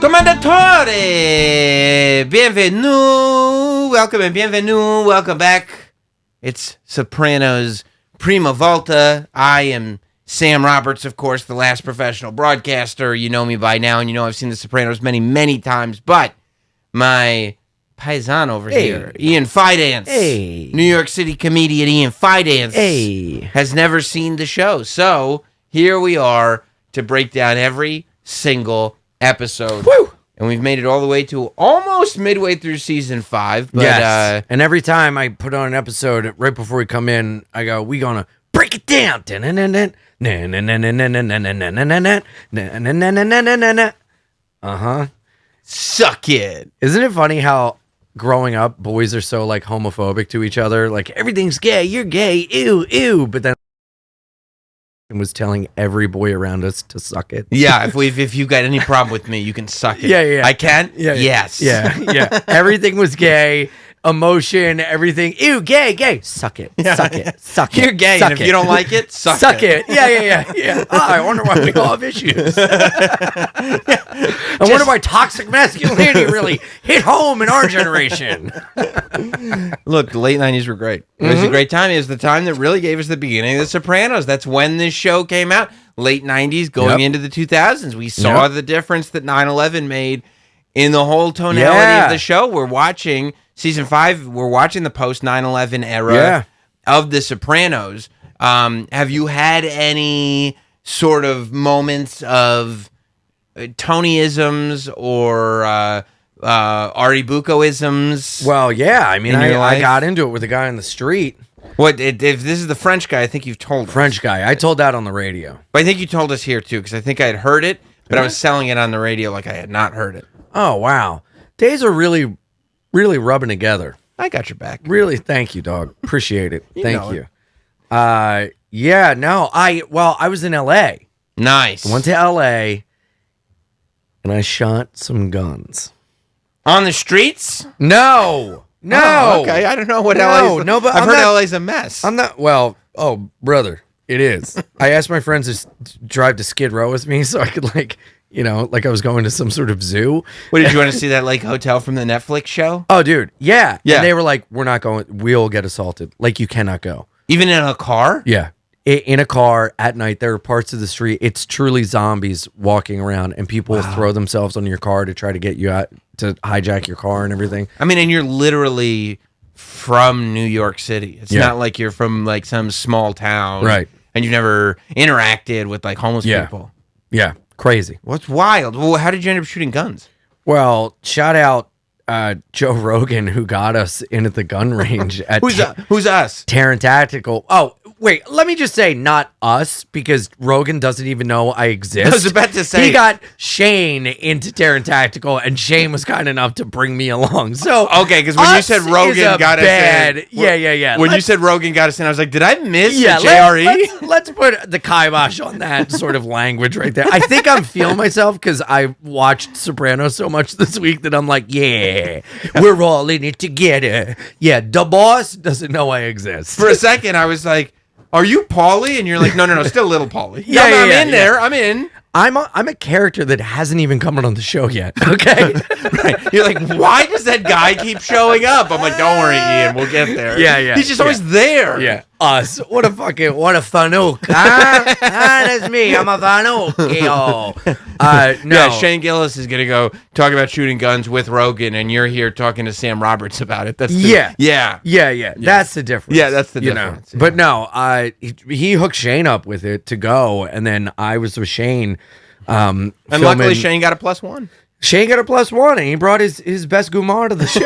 Commendatore! Bienvenue! Welcome and bienvenue. Welcome back. It's Sopranos Prima Volta. I am Sam Roberts, of course, the last professional broadcaster. You know me by now, and you know I've seen The Sopranos many, many times. But my paisan over here, Ian Fidance, New York City comedian Ian Fidance, has never seen the show. So here we are to break down every single episode. Woo! And we've made it all the way to almost midway through season 5. But, yes. And every time I put on an episode, right before we come in, I go, we gonna break it down. Uh-huh. Suck it. Isn't it funny how growing up, boys are so like homophobic to each other? Like, everything's gay, you're gay, ew, ew. But then and was telling every boy around us to suck it. Yeah, if you got any problem with me, you can suck it. Yeah. I can? Yeah. Yes. Yeah. Everything was gay. Emotion, everything. Ew, gay. Suck it. Yeah. Suck it. Suck it. You're gay, suck and if you don't like it, suck it. Yeah. Oh, I wonder why we all have issues. I wonder why toxic masculinity really hit home in our generation. Look, the late 90s were great. It was a great time. It was the time that really gave us the beginning of The Sopranos. That's when this show came out. Late 90s going into the 2000s. We saw the difference that 9/11 made in the whole tonality of the show. We're watching season 5. We're watching the post 9/11 era of The Sopranos. Have you had any sort of moments of Tonyisms or Ari Bucco-isms? Well, yeah. I mean, I got into it with a guy on the street. What if this is the French guy? I think you've told French guy. I told that on the radio. But I think you told us here too, because I think I had heard it, but I was selling it on the radio like I had not heard it. Oh wow, days are really rubbing together. I got your back. Really, thank you, dog. Appreciate it. Thank you. I was in L.A. Nice. I went to L.A. and I shot some guns on the streets. No. Oh, okay, I don't know what LA's. No, but I've heard LA's a mess. I'm not. Well, oh, brother, it is. I asked my friends to drive to Skid Row with me so I could like I was going to some sort of zoo. What, did you want to see that Lake Hotel from the Netflix show? Oh, dude, yeah. And they were like, "We're not going. We'll get assaulted. Like, you cannot go, even in a car." Yeah, in a car at night. There are parts of the street. It's truly zombies walking around, and people throw themselves on your car to try to get you out, to hijack your car and everything. I mean, and you're literally from New York City. It's not like you're from like some small town, right? And you've never interacted with like homeless people. Yeah, crazy. What's wild? Well, how did you end up shooting guns? Well, shout out Joe Rogan, who got us into the gun range at who's us? Terran Tactical. Oh, wait, let me just say not us, because Rogan doesn't even know I exist. I was about to say. He got Shane into Terran Tactical, and Shane was kind enough to bring me along. So okay, because when you said Rogan got us in. Yeah. When you said Rogan got us in, I was like, did I miss the JRE? Let's put the kibosh on that sort of language right there. I think I'm feeling myself because I watched Sopranos so much this week that I'm like, yeah, we're all in it together. Yeah, the boss doesn't know I exist. For a second, I was like, are you Paulie? And you're like, no, still little Paulie. I'm in there. I'm in. I'm a character that hasn't even come on the show yet. Okay, right. You're like, why does that guy keep showing up? I'm like, don't worry, Ian, we'll get there. Yeah. He's just always there. Yeah. Us. What a fanook. That's me. I'm a fanook. No. Yeah, Shane Gillis is gonna go talk about shooting guns with Rogan, and you're here talking to Sam Roberts about it. That's yeah. Yeah. That's the difference. Yeah, that's the difference. Yeah. But no, he hooked Shane up with it to go, and then I was with Shane. And luckily, Shane got a +1. Shane got a +1, and he brought his best Gumar to the show.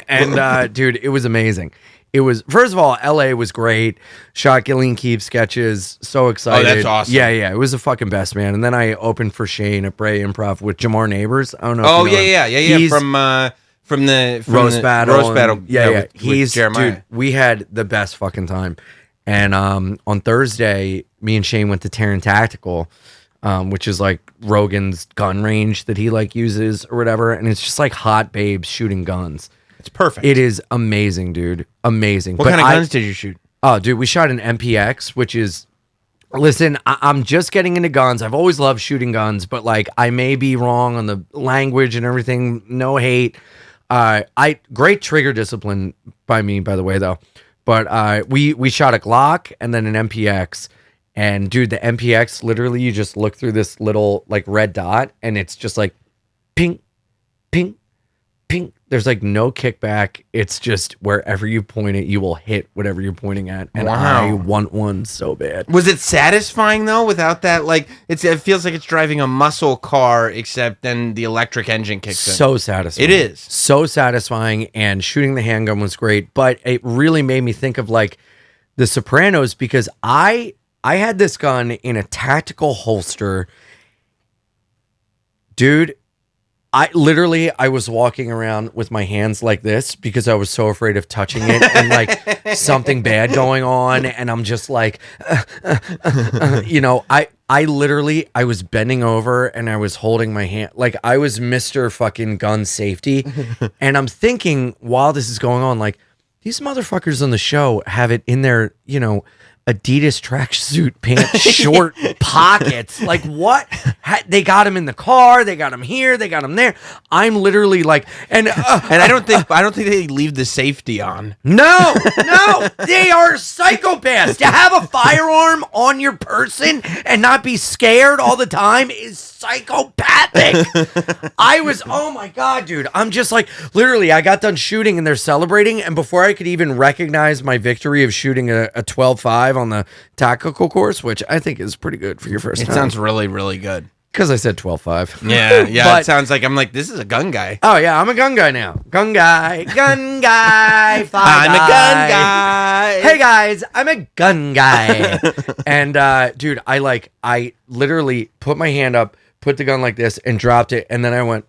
And dude, it was amazing. It was, first of all, LA was great. Shot Gillian Keefe sketches. So excited. Oh, that's awesome. Yeah. It was the fucking best, man. And then I opened for Shane at Bray Improv with Jamar Neighbors. I don't know. Oh, yeah. He's from the Roast Battle. Yeah. He's Jeremiah. Dude, we had the best fucking time. And on Thursday, me and Shane went to Terran Tactical, which is like Rogan's gun range that he like uses or whatever. And it's just like hot babes shooting guns. It's perfect. It is amazing, dude. Amazing. What kind of guns did you shoot? Oh, dude, we shot an MPX, which is Listen, I'm just getting into guns. I've always loved shooting guns, but like I may be wrong on the language and everything. No hate. I great trigger discipline by me, by the way, though. But we shot a Glock and then an MPX. And dude, the MPX, literally, you just look through this little like red dot, and it's just like ping, ping, ping. There's like no kickback. It's just wherever you point it, you will hit whatever you're pointing at. And I want one so bad. Was it satisfying though without that? Like it feels like it's driving a muscle car, except then the electric engine kicks in. So satisfying. It is. So satisfying, and shooting the handgun was great. But it really made me think of like The Sopranos, because I had this gun in a tactical holster. Dude, I was walking around with my hands like this because I was so afraid of touching it and like something bad going on. And I'm just like, you know, I was bending over and I was holding my hand. Like I was Mr. fucking gun safety. And I'm thinking while this is going on, like these motherfuckers on the show have it in their, you know, Adidas tracksuit pants short pockets. Like what? They got him in the car. They got him here. They got him there. I'm literally like, and I don't think they leave the safety on. No, they are psychopaths. To have a firearm on your person and not be scared all the time is psychopathic. Oh my God, dude. I'm just like, literally, I got done shooting and they're celebrating. And before I could even recognize my victory of shooting a 12.5 on the tactical course, which I think is pretty good for your first time. It sounds really, really good. Because I said 12.5. Yeah. But, it sounds like I'm like, this is a gun guy. Oh, yeah, I'm a gun guy now. Gun guy, I'm a gun guy. Hey, guys, I'm a gun guy. And, dude, I literally put my hand up, put the gun like this, and dropped it, and then I went,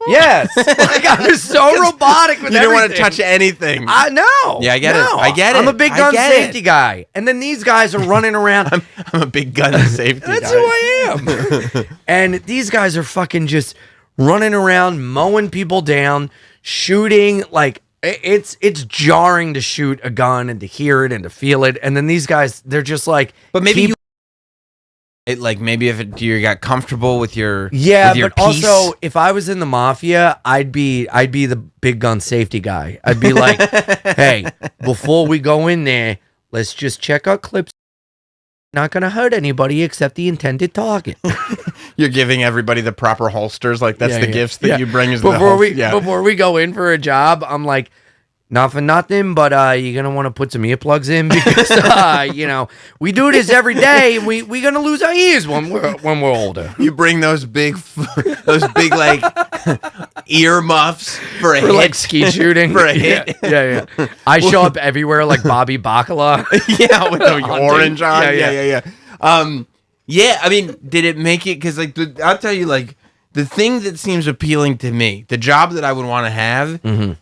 yes. Like, I was so robotic with you everything. don't want to touch anything. I know. Yeah, I get it. I get it. I'm a big gun safety guy. And then these guys are running around. I'm a big gun safety guy. That's who I am. And these guys are fucking just running around, mowing people down, shooting. Like, it's jarring to shoot a gun and to hear it and to feel it. And then these guys, they're just like, but maybe maybe if you got comfortable with your yeah, with your but piece. Also if I was in the mafia, I'd be the big gun safety guy. I'd be like, hey, before we go in there, let's just check our clips. Not gonna hurt anybody except the intended target. You're giving everybody the proper holsters, like that's the gifts that you bring as before we go in for a job. I'm like, not for nothing, but you're gonna want to put some earplugs in because you know, we do this every day. We're gonna lose our ears when we're older. You bring those big like ear muffs for a hit. Like ski shooting for a hit. Yeah. I show up everywhere like Bobby Bacala. Yeah, with the orange on. Yeah. Yeah, I mean, did it make it? Because like I'll tell you, like the thing that seems appealing to me, the job that I would want to have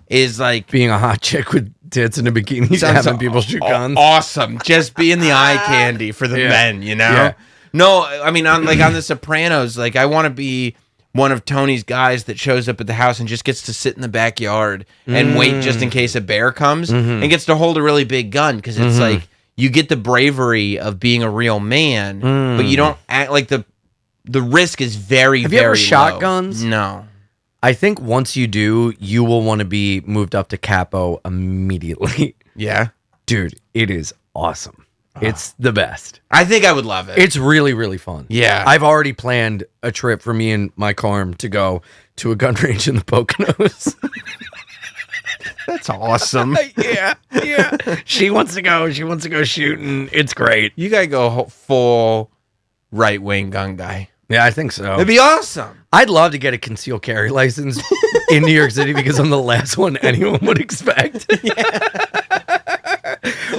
is like being a hot chick with tits in a bikini, having people shoot guns. Awesome, just being the eye candy for the men, you know. Yeah. No, I mean, on The Sopranos, like I want to be one of Tony's guys that shows up at the house and just gets to sit in the backyard and wait just in case a bear comes and gets to hold a really big gun because it's like you get the bravery of being a real man, but you don't act like the risk is very, Have very you ever shot low. guns? No. I think once you do, you will want to be moved up to capo immediately. Yeah? Dude, it is awesome. It's the best. I think I would love it. It's really, really fun. Yeah. I've already planned a trip for me and my carm to go to a gun range in the Poconos. That's awesome. Yeah. She wants to go shooting. It's great. You got to go full right-wing gun guy. Yeah, I think so. It'd be awesome. I'd love to get a concealed carry license in New York City because I'm the last one anyone would expect.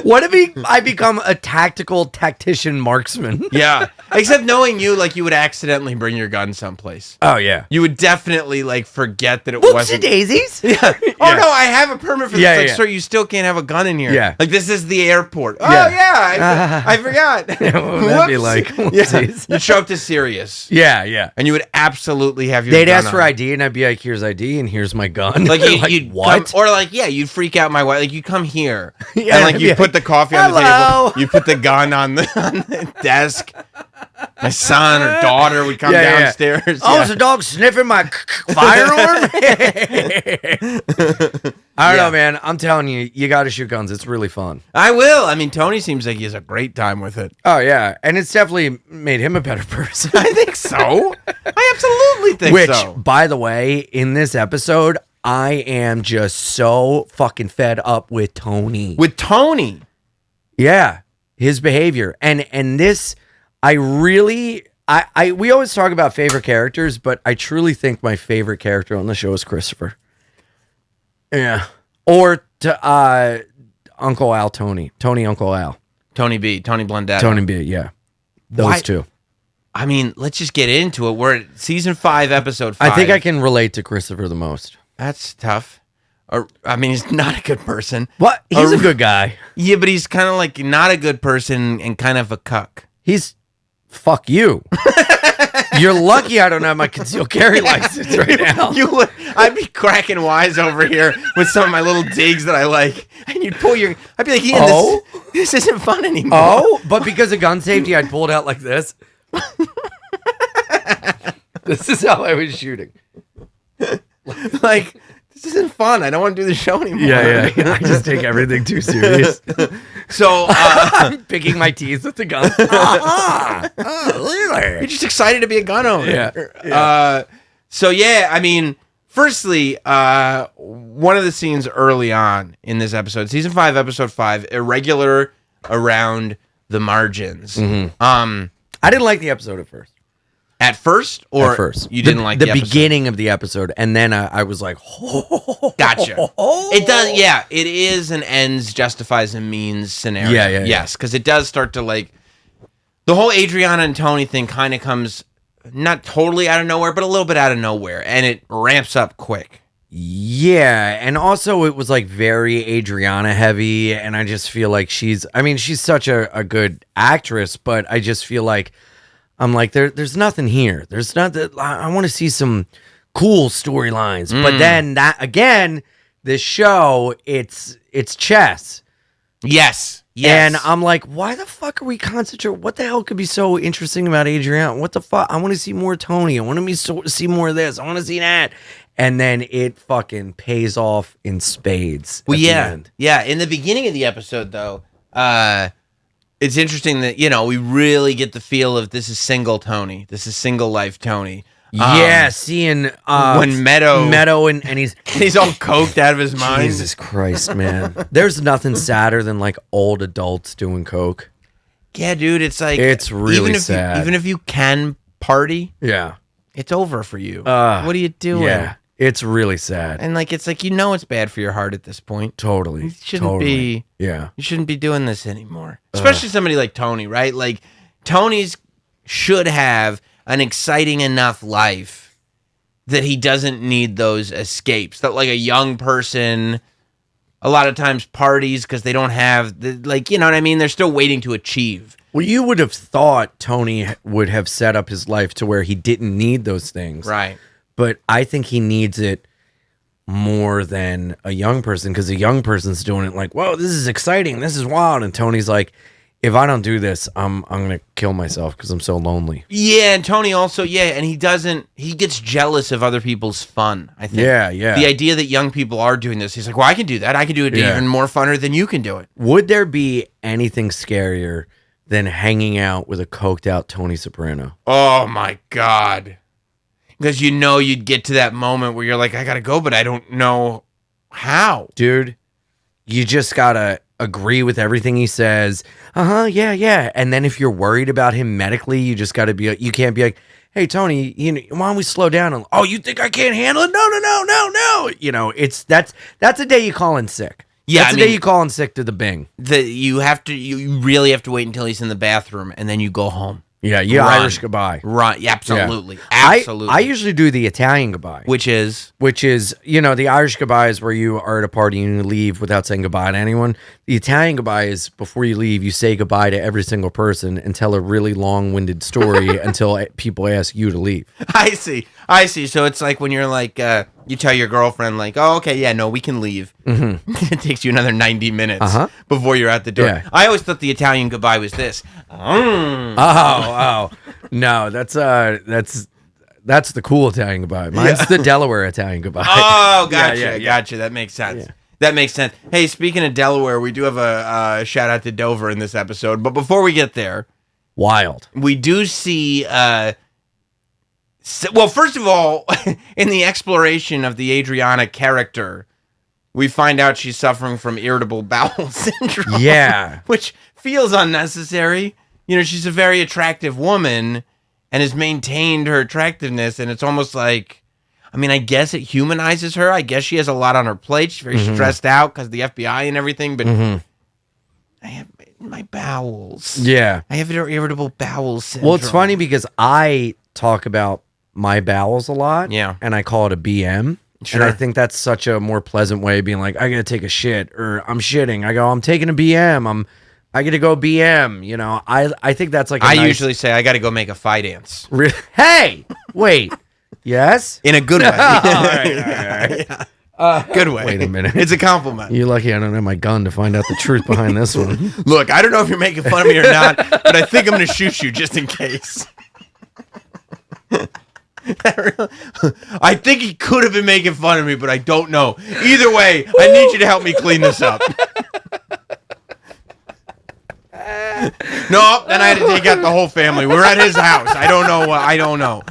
What if I become a tactician marksman? Yeah. Except knowing you, like you would accidentally bring your gun someplace. Oh, yeah. You would definitely like forget that it Whoopsie wasn't. daisies. Yeah. Oh, no, I have a permit for this. Like, yeah. sir, you still can't have a gun in here. Yeah. Like, this is the airport. Yeah. Oh, yeah. I forgot. Yeah, what would that be like? Yeah. You'd show up to Sirius. Yeah. And you would absolutely have your They'd gun ask for on. ID, and I'd be like, here's ID, and here's my gun. Like, you'd what? Or, like, yeah, you'd freak out my wife. Like, you'd come here. Yeah, and, like, you'd put the coffee on the Hello. table. You put the gun on the desk. My son or daughter would come downstairs. Oh, is the dog sniffing my firearm? I don't know, man. I'm telling you, you got to shoot guns. It's really fun. I will. I mean, Tony seems like he has a great time with it. Oh, yeah. And it's definitely made him a better person. I think so. I absolutely think so. Which, by the way, in this episode, I am just so fucking fed up with Tony. With Tony? Yeah. His behavior. And this, I really... we always talk about favorite characters, but I truly think my favorite character on the show is Christopher. Yeah. Or to Uncle Al Tony. Uncle Al. Tony B. Tony Blundell. Tony B, yeah. Those two. I mean, let's just get into it. We're at season 5, episode 5. I think I can relate to Christopher the most. That's tough. Or, I mean, he's not a good person. What? He's a good guy. Yeah, but he's kind of like not a good person and kind of a cuck. He's... Fuck you. You're lucky I don't have my concealed carry license right now. I'd be cracking wise over here with some of my little digs that I like. And you'd pull your... I'd be like, Ian, this isn't fun anymore. Oh, but because of gun safety, I'd pull it out like this. This is how I was shooting. Like, this isn't fun. I don't want to do the show anymore. Yeah. I just take everything too serious. So, I'm picking my teeth with the gun. You're just excited to be a gun owner. Yeah. So, yeah, I mean, firstly, one of the scenes early on in this episode, season 5, episode 5, irregular around the margins. Mm-hmm. I didn't like the episode at first. At first? Or at first. You didn't like the episode? beginning of the episode, and then I was like, gotcha. It does, yeah. It is an ends justifies a means scenario. Yeah. Yes, because it does start to like the whole Adriana and Tony thing kind of comes not totally out of nowhere, but a little bit out of nowhere, and it ramps up quick. Yeah, and also it was like very Adriana heavy, and I just feel like she's such a good actress, but I just feel like I'm like, there's nothing here. There's nothing. I want to see some cool storylines. But then that again, this show, it's chess. Yes. And I'm like, why the fuck are we concentrating? What the hell could be so interesting about Adriana? What the fuck? I want to see more Tony. I want to see more of this. I want to see that. And then it fucking pays off in spades. Well, at the end. Yeah. In the beginning of the episode, though, it's interesting that, we really get the feel of this is single Tony. This is single life Tony. Seeing when Meadow and he's all coked out of his mind. Jesus Christ, man. There's nothing sadder than like old adults doing coke. Yeah, dude, it's like it's really sad. Even if you can party, yeah, it's over for you. What are you doing? Yeah, it's really sad. And like it's like it's bad for your heart at this point. Totally. You shouldn't be. Yeah. You shouldn't be doing this anymore. Especially somebody like Tony, right? Like Tony's should have an exciting enough life that he doesn't need those escapes. That like a young person, a lot of times parties because they don't have you know what I mean? They're still waiting to achieve. Well, you would have thought Tony would have set up his life to where he didn't need those things. Right. But I think he needs it more than a young person because a young person's doing it like, whoa, this is exciting. This is wild. And Tony's like, if I don't do this, I'm going to kill myself because I'm so lonely. Yeah, and Tony also, and he gets jealous of other people's fun, I think. Yeah. The idea that young people are doing this, he's like, well, I can do that. I can do it even more funner than you can do it. Would there be anything scarier than hanging out with a coked out Tony Soprano? Oh, my God. Because you'd get to that moment where you're like, I got to go, but I don't know how. Dude, you just got to agree with everything he says. Yeah. And then if you're worried about him medically, you just got to be, you can't be like, hey, Tony, why don't we slow down? And, oh, you think I can't handle it? No. That's a day you call in sick. Yeah, that's the day you call in sick to the Bing. You really have to wait until he's in the bathroom and then you go home. Yeah, Irish goodbye. Right, absolutely. Yeah. Absolutely. I usually do the Italian goodbye. Which is, the Irish goodbye is where you are at a party and you leave without saying goodbye to anyone. The Italian goodbye is before you leave, you say goodbye to every single person and tell a really long-winded story until people ask you to leave. I see. So it's like when you're like, You tell your girlfriend, like, oh, okay, yeah, no, we can leave. It takes you another 90 minutes before you're at the door. Yeah. I always thought the Italian goodbye was this. Oh. No, that's the cool Italian goodbye. Mine's the Delaware Italian goodbye. Oh, gotcha, Yeah. gotcha. That makes sense. Yeah. That makes sense. Hey, speaking of Delaware, we do have a shout out to Dover in this episode. But before we get there, Wild. we do see... well, first of all, in the exploration of the Adriana character, we find out she's suffering from irritable bowel syndrome. Yeah. Which feels unnecessary. You know, she's a very attractive woman and has maintained her attractiveness. And it's almost like, I mean, I guess it humanizes her. I guess she has a lot on her plate. She's very stressed out because of the FBI and everything. But I have my bowels. Yeah. I have irritable bowel syndrome. Well, it's funny because I talk about my bowels a lot. Yeah. And I call it a BM. Sure. And I think that's such a more pleasant way of being like, I gotta take a shit, or I'm shitting. I go, I'm taking a BM. I gotta go BM. You know, I think that's like a I nice... usually say I got to go make a Fidance. Hey, wait. Yes? In a good way. All right. Good way. Wait a minute. It's a compliment. You're lucky I don't have my gun to find out the truth behind this one. Look, I don't know if you're making fun of me or not, but I think I'm going to shoot you just in case. I think he could have been making fun of me, but I don't know. Either way, I need you to help me clean this up. No, then I had to take out the whole family. We were at his house. I don't know.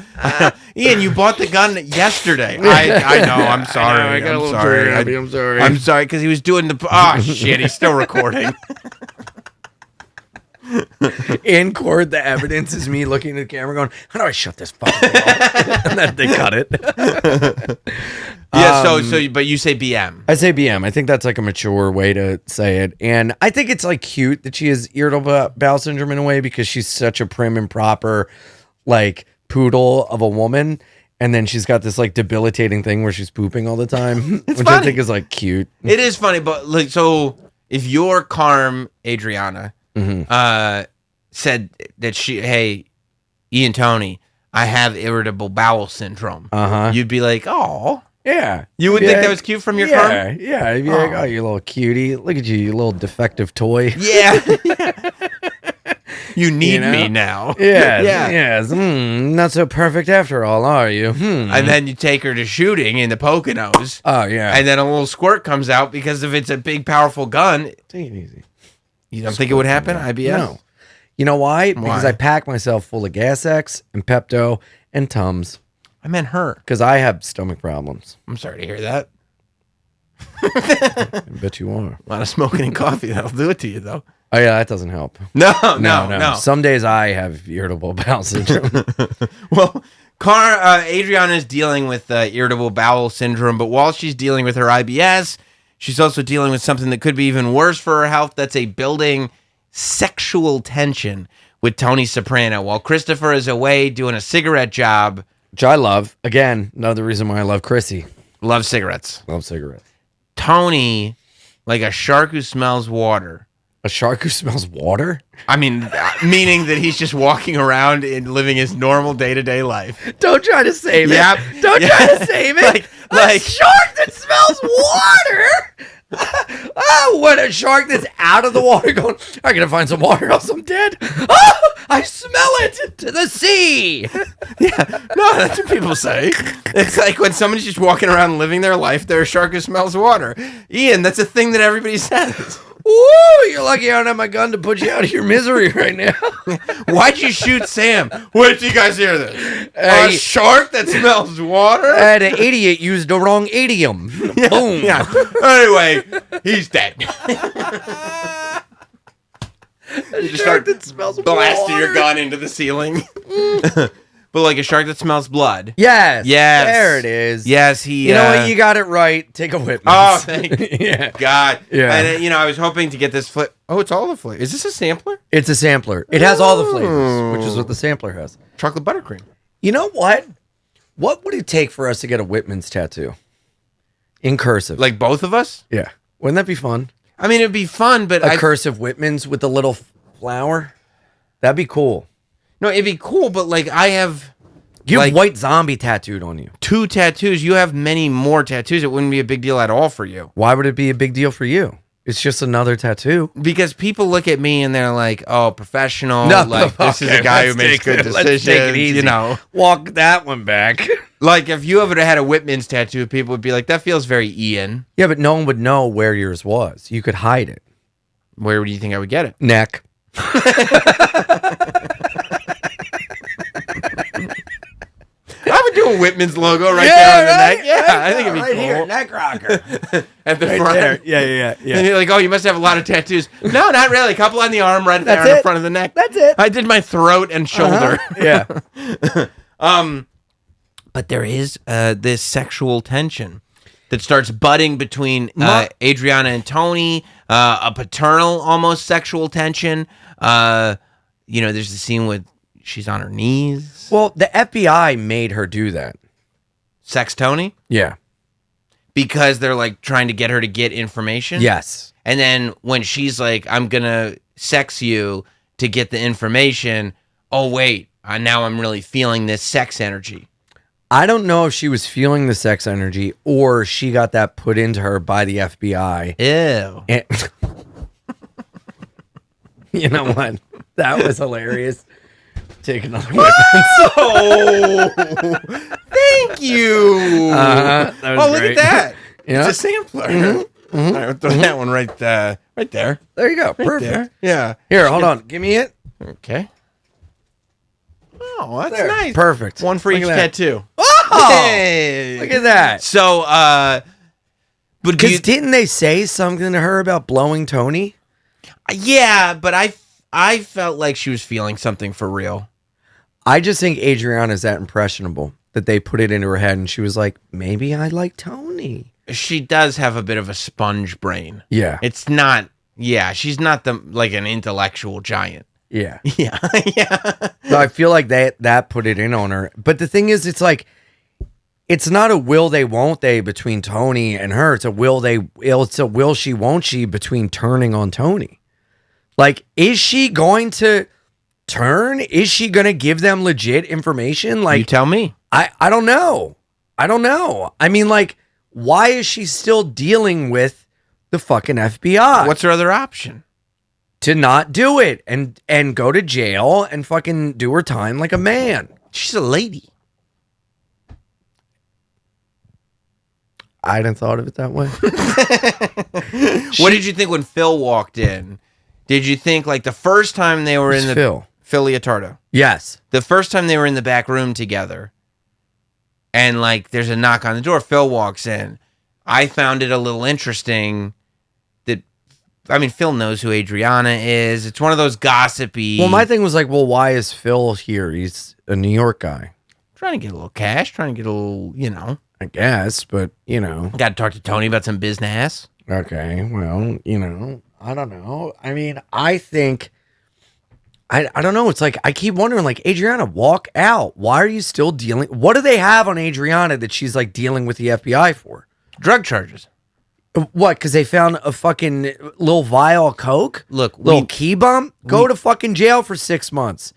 Ian, you bought the gun yesterday. I know. I'm sorry. I got a little sorry. I'm sorry. I'm sorry because he was doing the. Oh shit! He's still recording. In court, the evidence is me looking at the camera going, how do I shut this fucking thing off? And then they cut it. Yeah, but you say BM. I say BM. I think that's like a mature way to say it. And I think it's like cute that she has irritable bowel syndrome in a way because she's such a prim and proper, like, poodle of a woman. And then she's got this like debilitating thing where she's pooping all the time, which funny. I think is like cute. It is funny, but like, so if your Carm Adriana said that hey, Ian Tony, I have irritable bowel syndrome, you'd be like, oh. Yeah. You would think that was cute from your Carm? Yeah. You'd be like, oh, you little cutie. Look at you, you little defective toy. Yeah. You need me now. Yes. Not so perfect after all, are you? And then you take her to shooting in the Poconos. Oh, yeah. And then a little squirt comes out because if it's a big, powerful gun. Take it easy. You don't think it would happen? IBS? No. You know why? Because I pack myself full of Gas X and Pepto and Tums. I meant her. Because I have stomach problems. I'm sorry to hear that. I bet you are. A lot of smoking and coffee. That'll do it to you, though. Oh, yeah, that doesn't help. No. Some days I have irritable bowel syndrome. Well, Adriana is dealing with irritable bowel syndrome, but while she's dealing with her IBS, she's also dealing with something that could be even worse for her health. That's a building sexual tension with Tony Soprano. While Christopher is away doing a cigarette job. Which I love. Again, another reason why I love Chrissy. Love cigarettes. Love cigarettes. Tony, like a shark who smells water. A shark who smells water? I mean, meaning that he's just walking around and living his normal day-to-day life. Don't try to save Yep. it. Don't try to save it. Like a shark that smells water? Oh, what a shark that's out of the water going, I gotta find some water else I'm dead. Oh, I smell it to the sea. Yeah, no, that's what people say. It's like when somebody's just walking around living their life, they're a shark who smells water. Ian, that's a thing that everybody says. Woo, you're lucky I don't have my gun to put you out of your misery right now. Why'd you shoot Sam? Wait till you guys hear this. A shark that smells water? An idiot used the wrong idiom. Yeah, Boom. Yeah. Anyway, he's dead. You just start that smells blasting water. your gun into the ceiling. But like a shark that smells blood. Yes. Yes. There it is. Yes, You know what? You got it right. Take a witness. Oh, thank Yeah. God. Yeah. And I was hoping to get this Oh, it's all the flavors. Is this a sampler? It's a sampler. It has all the flavors, which is what the sampler has. Chocolate buttercream. You know what? What would it take for us to get a Whitman's tattoo? In cursive. Like both of us? Yeah. Wouldn't that be fun? I mean, it'd be fun, but A cursive Whitman's with the little flower? That'd be cool. No, it'd be cool, but like I have You have Like, white zombie tattooed on you. 2 tattoos. You have many more tattoos. It wouldn't be a big deal at all for you. Why would it be a big deal for you? It's just another tattoo. Because people look at me and they're like, "Oh, professional! No, like this is a guy who makes good decisions." Let's take it easy. You know, walk that one back. like if you ever had a Whitman's tattoo, people would be like, "That feels very Ian." Yeah, but no one would know where yours was. You could hide it. Where do you think I would get it? Neck. I would do a Whitman's logo right there on the neck. Yeah, I think it'd be right cool. here, neck rocker. At the Right front. there. Yeah. And you're like, "Oh, you must have a lot of tattoos." No, not really. A couple on the arm, right there on the front of the neck. That's it. I did my throat and shoulder. Yeah. But there is this sexual tension that starts budding between Adriana and Tony, a paternal almost sexual tension. There's the scene with she's on her knees. Well, the FBI made her do that. Sex Tony? Yeah. Because they're like trying to get her to get information? Yes. And then when she's like, "I'm going to sex you to get the information," oh, wait, now I'm really feeling this sex energy. I don't know if she was feeling the sex energy or she got that put into her by the FBI. Ew. And you know what? That was hilarious. Take another one. Oh, thank you. That was Look great. at that. Yeah. It's a sampler. All right, we'll throw that one right there. There you go. Perfect. There. Yeah. Here, hold on. Give me it. Okay. Oh, that's There. nice. Perfect. One for Look each at that. tattoo. Oh! Hey. Look at that. So, but do Because you, didn't they say something to her about blowing Tony? yeah, but I felt like she was feeling something for real. I just think Adriana's that impressionable that they put it into her head and she was like, maybe I like Tony. She does have a bit of a sponge brain. Yeah. It's not. Yeah, she's not like an intellectual giant. Yeah. Yeah, yeah. So I feel like that put it in on her. But the thing is, it's like, it's not a will they won't they between Tony and her. It's a will she won't she between turning on Tony. Like, is she going to turn? Is she going to give them legit information? Like, You tell me. I don't know. I mean, like, why is she still dealing with the fucking FBI? What's her other option? To not do it and go to jail and fucking do her time like a man. She's a lady. I hadn't thought of it that way. What did you think when Phil walked in? Did you think like the first time they were in the Phil? Phil Leotardo? Yes. The first time they were in the back room together, and like there's a knock on the door, Phil walks in. I found it a little interesting that, I mean, Phil knows who Adriana is. It's one of those gossipy. Well, my thing was like, well, why is Phil here? He's a New York guy. Trying to get a little cash, trying to get a little, I guess, but Got to talk to Tony about some business. okay, well, I don't know. I mean, I think, I don't know. It's like, I keep wondering, like, Adriana, walk out. Why are you still dealing? What do they have on Adriana that she's like dealing with the FBI for? Drug charges. What? Because they found a fucking little vial of coke? Look, Little key bump? Go to fucking jail for 6 months.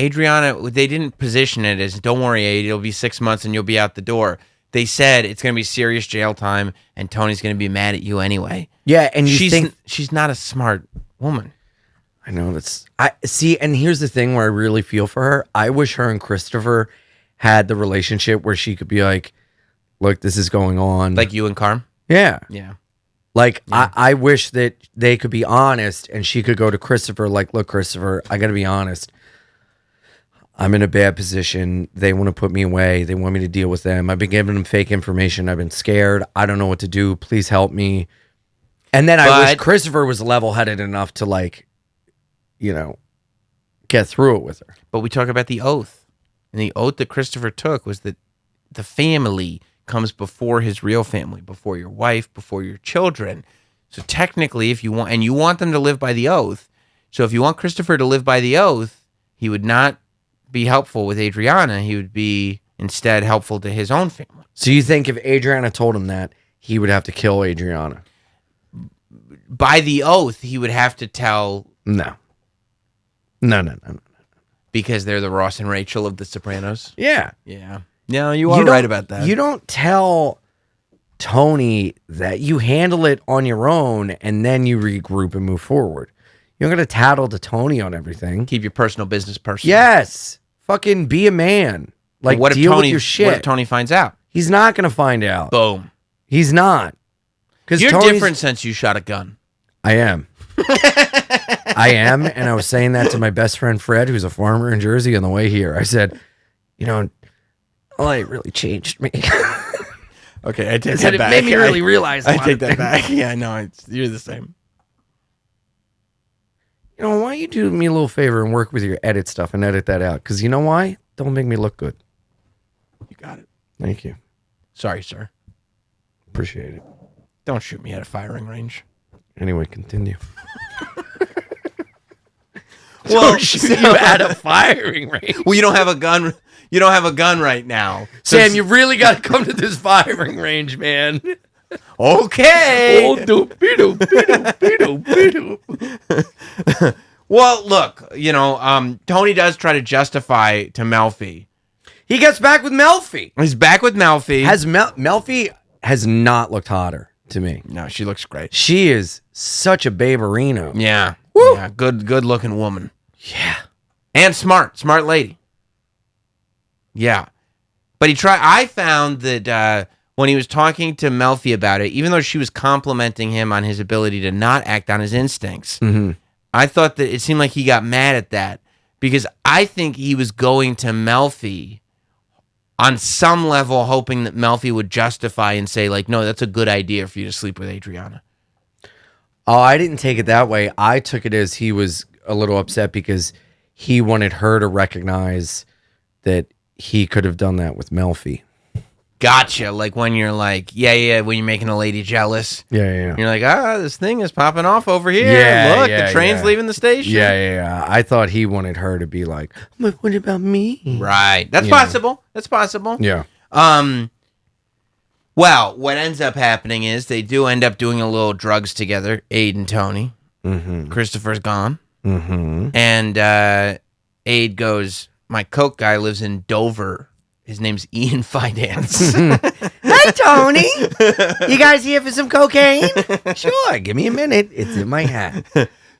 Adriana, they didn't position it as, don't worry, Aid, it'll be 6 months and you'll be out the door. They said it's going to be serious jail time and Tony's going to be mad at you anyway. Yeah, and you think she's not a smart woman. I know I see, and here's the thing where I really feel for her. I wish her and Christopher had the relationship where she could be like, look, this is going on. Like you and Carm? Yeah. Yeah. Like, yeah. I wish that they could be honest and she could go to Christopher like, look, Christopher, I got to be honest. I'm in a bad position. They want to put me away. They want me to deal with them. I've been giving them fake information. I've been scared. I don't know what to do. Please help me. And then I wish Christopher was level-headed enough to like, get through it with her. But we talk about the oath. And the oath that Christopher took was that the family comes before his real family, before your wife, before your children. So technically, if you want them to live by the oath. So if you want Christopher to live by the oath, he would not be helpful with Adriana. He would be instead helpful to his own family. So you think if Adriana told him that, he would have to kill Adriana? By the oath, he would have to tell... No. because they're the Ross and Rachel of The Sopranos. Yeah. Yeah. No, you are right about that. You don't tell Tony that you handle it on your own and then you regroup and move forward. You're going to tattle to Tony on everything. Keep your personal business personal. Yes. Fucking be a man. Like, what if deal Tony, with your shit. What if Tony finds out? He's not going to find out. Boom. He's not. You're Tony's different since you shot a gun. I am. I am. And I was saying that to my best friend, Fred, who's a farmer in Jersey on the way here. I said, it really changed me. Okay, I take that that back. It made me really realize I take that back. Yeah, no, you're the same. Why don't you do me a little favor and work with your edit stuff and edit that out? Because you know why? Don't make me look good. You got it. Thank you. Sorry, sir. Appreciate it. Don't shoot me at a firing range. Anyway, continue. Well, shoot you at a firing range. Well, you don't have a gun. You don't have a gun right now, Sam. You really got to come to this firing range, man. Okay. Oh, doop. Well, look, Tony does try to justify to Melfi. He gets back with Melfi. He's back with Melfi. Melfi has not looked hotter to me. No, she looks great. She is such a baberino. Yeah. Woo. Yeah. Good looking woman. Yeah. And smart lady. Yeah. But I found that when he was talking to Melfi about it, even though she was complimenting him on his ability to not act on his instincts, I thought that it seemed like he got mad at that because I think he was going to Melfi on some level hoping that Melfi would justify and say, like, no, that's a good idea for you to sleep with Adriana. Oh, I didn't take it that way. I took it as he was a little upset because he wanted her to recognize that he could have done that with Melfi. Gotcha. Like when you're like, yeah, when you're making a lady jealous. Yeah. You're like, this thing is popping off over here. Yeah, Look, yeah, the train's leaving the station. Yeah. I thought he wanted her to be like, but what about me? Right. That's possible. That's possible. Yeah. Well, what ends up happening is they do end up doing a little drugs together, Aid and Tony. Mm-hmm. Christopher's gone. Mm-hmm. And Aid goes, my coke guy lives in Dover. His name's Ian Fidance. Hey, Tony. You guys here for some cocaine? Sure. Give me a minute. It's in my hat.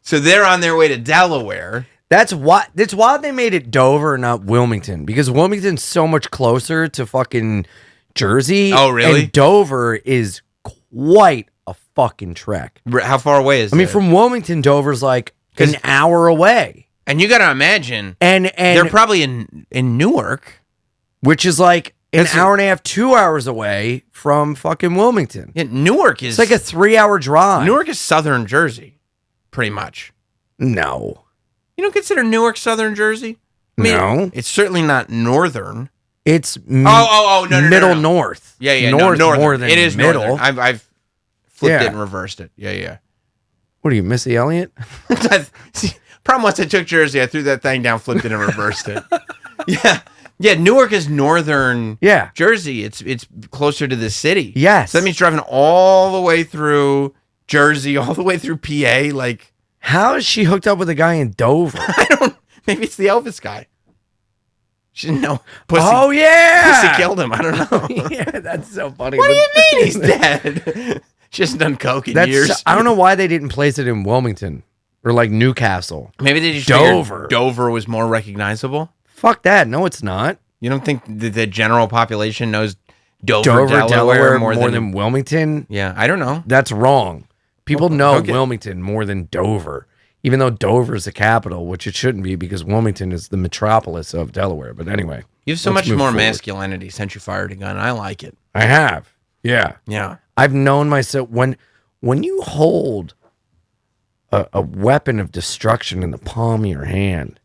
So they're on their way to Delaware. That's why they made it Dover, not Wilmington, because Wilmington's so much closer to fucking Jersey. Oh, really? And Dover is quite a fucking trek. How far away is it? I mean, from Wilmington, Dover's like an hour away. And you got to imagine, and they're probably in Newark. Which is like an hour and a half, 2 hours away from fucking Wilmington. Yeah, Newark is... It's like a 3-hour drive. Newark is southern Jersey, pretty much. No. You don't consider Newark southern Jersey? I mean, no. It's certainly not northern. It's no, middle north. Yeah, north northern. More than it is middle. Northern. I've flipped it and reversed it. Yeah. What are you, Missy Elliott? Problem was I took Jersey, I threw that thing down, flipped it, and reversed it. Yeah, Newark is northern Jersey. It's closer to the city. Yes. So that means driving all the way through Jersey, all the way through PA. Like, how is she hooked up with a guy in Dover? I don't. Maybe it's the Elvis guy. She didn't know. Pussy, oh yeah, Pussy killed him. I don't know. Yeah, that's so funny. What do you mean he's dead? She hasn't done coke in years. I don't know why they didn't place it in Wilmington or like Newcastle. Maybe they just Dover. Dover was more recognizable. Fuck that. No, it's not. You don't think the general population knows Dover, Delaware more than Wilmington? Yeah, I don't know. That's wrong. People know Wilmington more than Dover, even though Dover is the capital, which it shouldn't be because Wilmington is the metropolis of Delaware. But anyway. You have so much more masculinity since you fired a gun. I like it. I have. Yeah. Yeah. I've known myself when you hold a weapon of destruction in the palm of your hand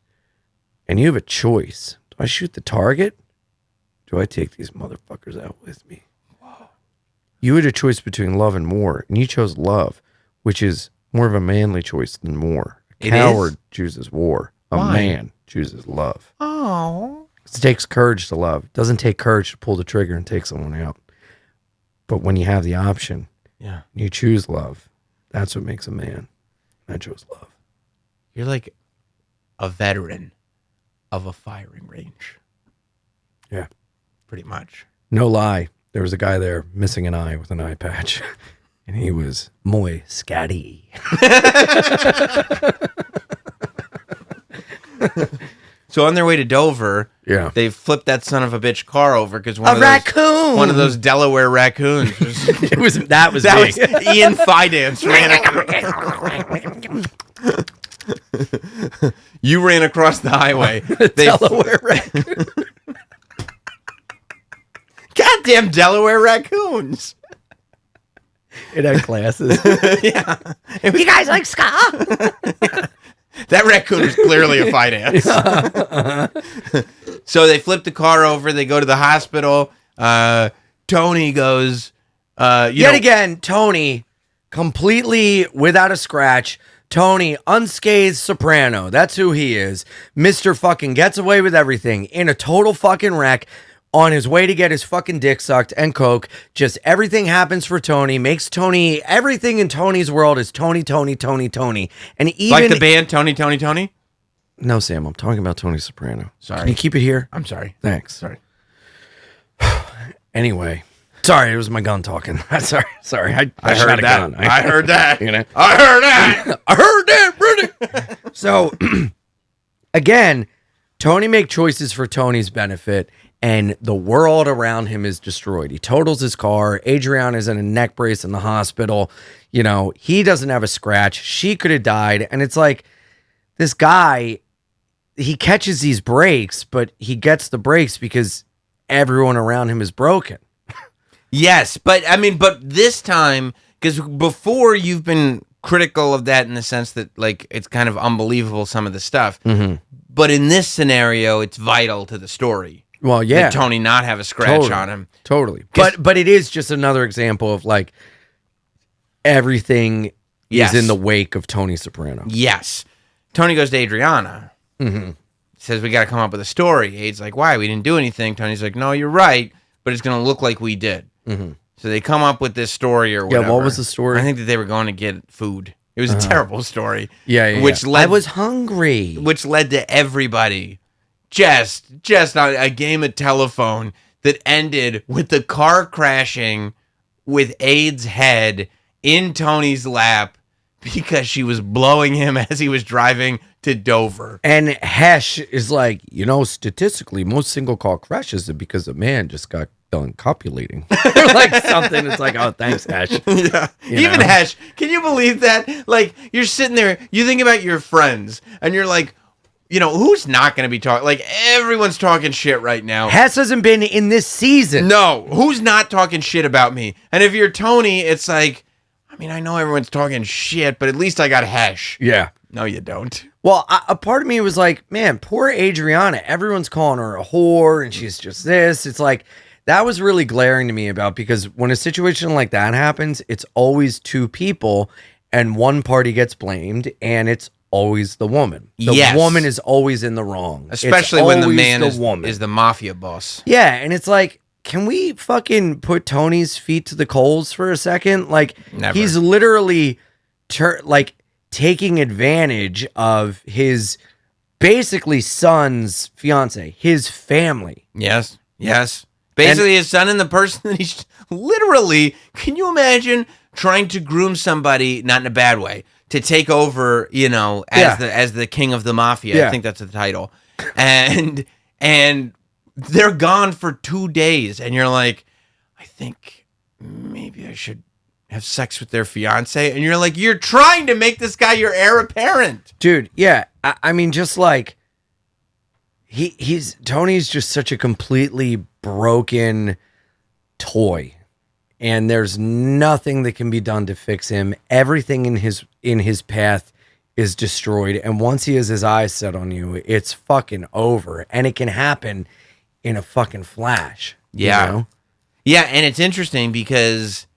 and you have a choice. Do I shoot the target? Do I take these motherfuckers out with me? Wow. You had a choice between love and war, and you chose love, which is more of a manly choice than war. A coward chooses war. A man chooses love. Oh. It takes courage to love. It doesn't take courage to pull the trigger and take someone out. But when you have the option, you choose love. That's what makes a man. I chose love. You're like a veteran of a firing range. Yeah. Pretty much. No lie. There was a guy there missing an eye with an eye patch. And he was muy scatty. So on their way to Dover, Yeah. they flipped that son of a bitch car over because one raccoon. of those Delaware raccoons. That was That big. was Ian Fidance You ran across the highway. Delaware raccoon. Goddamn Delaware raccoons. It had glasses. Yeah. You guys like ska? That raccoon was clearly a Fidance. So they flip the car over. They go to the hospital. Tony goes, Yet again, Tony, completely without a scratch. Tony, unscathed soprano. That's who he is. Mr. fucking gets away with everything in a total fucking wreck. On his way to get his fucking dick sucked and coke, just everything happens for Tony, makes Tony, everything in Tony's world is Tony, Tony, Tony, Tony. And even... Like the band Tony, Tony, Tony? No, Sam, I'm talking about Tony Soprano. Sorry. Can you keep it here? I'm sorry. Thanks. Sorry. Anyway. Sorry, it was my gun talking. Sorry. I shot heard a that. gun. I heard that. You know? I heard that. I heard that, Rudy. So, again, Tony make choices for Tony's benefit, and the world around him is destroyed. He totals his car. Adriana is in a neck brace in the hospital. You know, he doesn't have a scratch. She could have died. And it's like, this guy, he catches these breaks, but he gets the breaks because everyone around him is broken. Yes, but this time, because before you've been critical of that in the sense that, like, it's kind of unbelievable, some of the stuff. Mm-hmm. But in this scenario, it's vital to the story. Well, yeah. That Tony not have a scratch on him. Totally. But it is just another example of, like, everything Yes. is in the wake of Tony Soprano. Yes. Tony goes to Adriana. Mm-hmm. Says, we got to come up with a story. Aid's like, why? We didn't do anything. Tony's like, no, you're right, but it's going to look like we did. Mm-hmm. So they come up with this story or whatever. Yeah, what was the story? I think that they were going to get food. It was a terrible story. Yeah. Which I led, was hungry. which led to everybody just on a game of telephone that ended with the car crashing with Aid's head in Tony's lap because she was blowing him as he was driving to Dover. And Hesh is like, you know, statistically, most single car crashes are because a man just got done copulating. Or like something. It's like, oh, thanks, Hesh. Yeah. Even know? Hesh, can you believe that? Like, you're sitting there, you think about your friends, and you're like, you know, who's not going to be talking? Like, everyone's talking shit right now. Hess hasn't been in this season. No, who's not talking shit about me? And if you're Tony, it's like, I mean, I know everyone's talking shit, but at least I got Hesh. Yeah. No, you don't. Well, a part of me was like, man, poor Adriana. Everyone's calling her a whore, and she's just this. It's like, that was really glaring to me about, because when a situation like that happens, it's always two people, and one party gets blamed, and it's always the woman. The Yes. woman is always in the wrong. Especially It's when the always man woman. is the mafia boss. Yeah, and it's like, can we fucking put Tony's feet to the coals for a second? Like, Never. he's literally taking advantage of his basically son's fiance, his family. Yes, yes. Basically, his son and the person that he's literally, can you imagine trying to groom somebody, not in a bad way, to take over, you know, as the king of the mafia. Yeah. I think that's the title. And they're gone for 2 days, and you're like, I think maybe I should have sex with their fiance. And you're like, you're trying to make this guy your heir apparent. Dude, yeah. I mean, just like Tony's just such a completely broken toy. And there's nothing that can be done to fix him. Everything in his path is destroyed. And once he has his eyes set on you, it's fucking over. And it can happen in a fucking flash. Yeah. You know? Yeah, and it's interesting because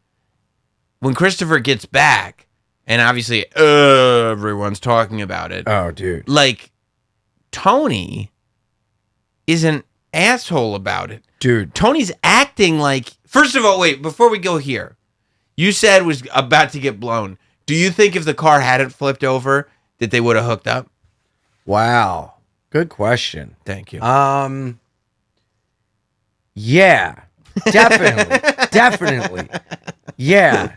when Christopher gets back, and obviously everyone's talking about it, Oh, dude. like, Tony is an asshole about it. Dude. Tony's acting like... First of all, wait, before we go here, you said was about to get blown. Do you think if the car hadn't flipped over that they would have hooked up? Wow. Good question. Thank you. Yeah, definitely. Yeah.